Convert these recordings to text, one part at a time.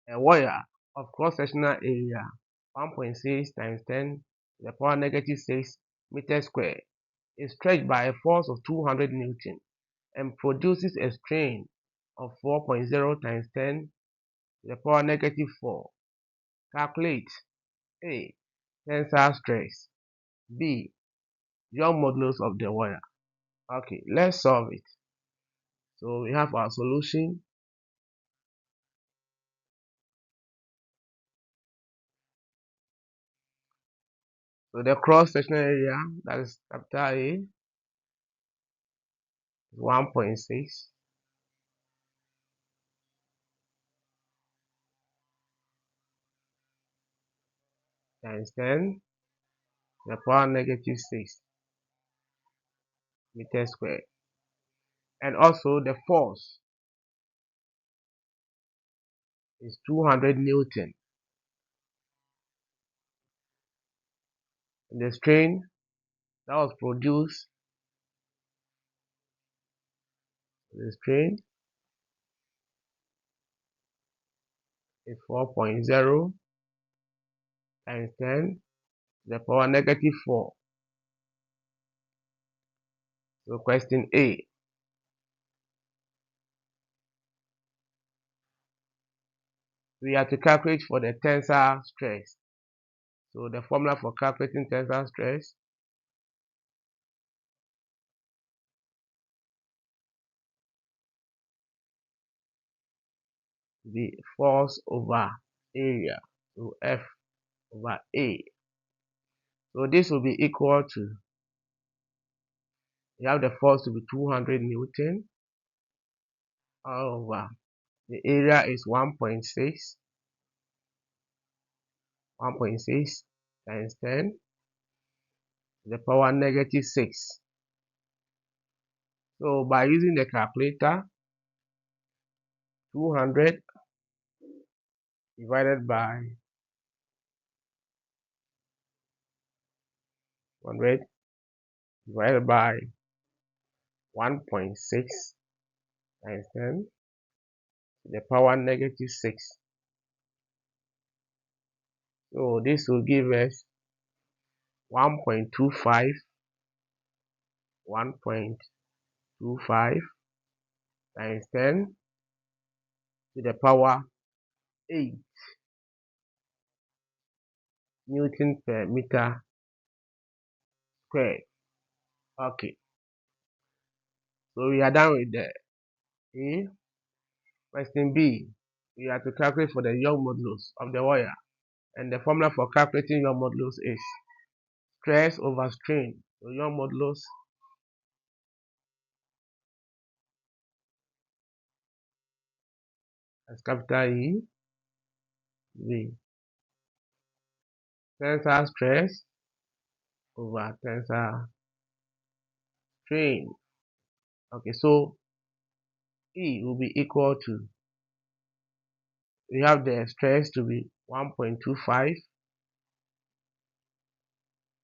A wire of cross-sectional area 1.6 times 10 to the power negative 6 meters squared is stretched by a force of 200 Newton and produces a strain of 4.0 times 10 to the power negative 4. Calculate A. Tensile stress. B. Young modulus of the wire. Okay, let's solve it. So we have our solution. So the cross-sectional area, that is capital A, is 1.6 times 10 to the power negative 6 meters squared. And also the force is 200 Newton. And the strain that was produced, the strain is 4.0 times 10 to the power negative 4. So question A. We have to calculate for the tensile stress. So the formula for calculating tensile stress is the force over area, so F over A. So this will be equal to, we have the force to be 200 Newton over the area is 1.6 times 10 to the power negative 6. So by using the calculator, 200 divided by 100 divided by 1.6 times 10 to the power negative 6. So this will give us 1.25 times 10 to the power 8 Newton per meter squared. Okay, so we are done with the A. Question B, we have to calculate for the Young modulus of the wire, and the formula for calculating Young modulus is stress over strain. So Young modulus as capital E, the tensile stress over tensile strain. Okay, so E will be equal to, we have the stress to be 1.25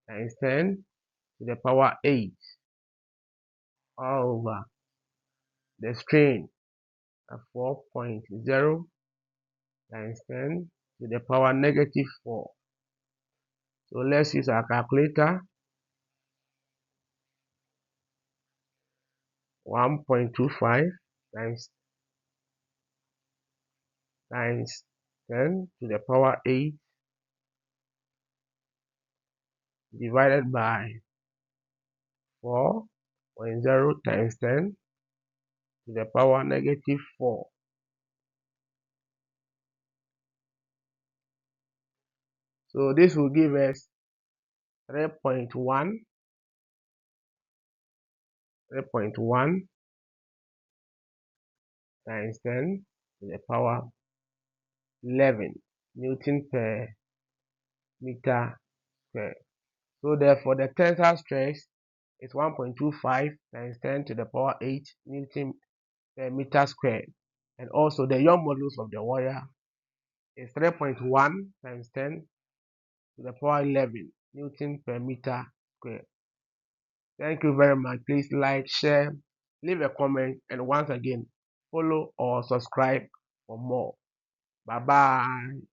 times 10 to the power 8 all over the strain at 4.0 times 10 to the power negative 4. So let's use our calculator. 1.25 times 10 to the power 8 divided by 4.0 times 10 to the power negative 4. So this will give us 3.1 times 10 to the power 11 Newton per meter squared. So therefore the tensile stress is 1.25 times 10 to the power 8 Newton per meter squared. And also the Young modulus of the wire is 3.1 times 10 to the power 11 Newton per meter squared. Thank you very much. Please like, share, leave a comment, and once again, follow or subscribe for more. Bye bye.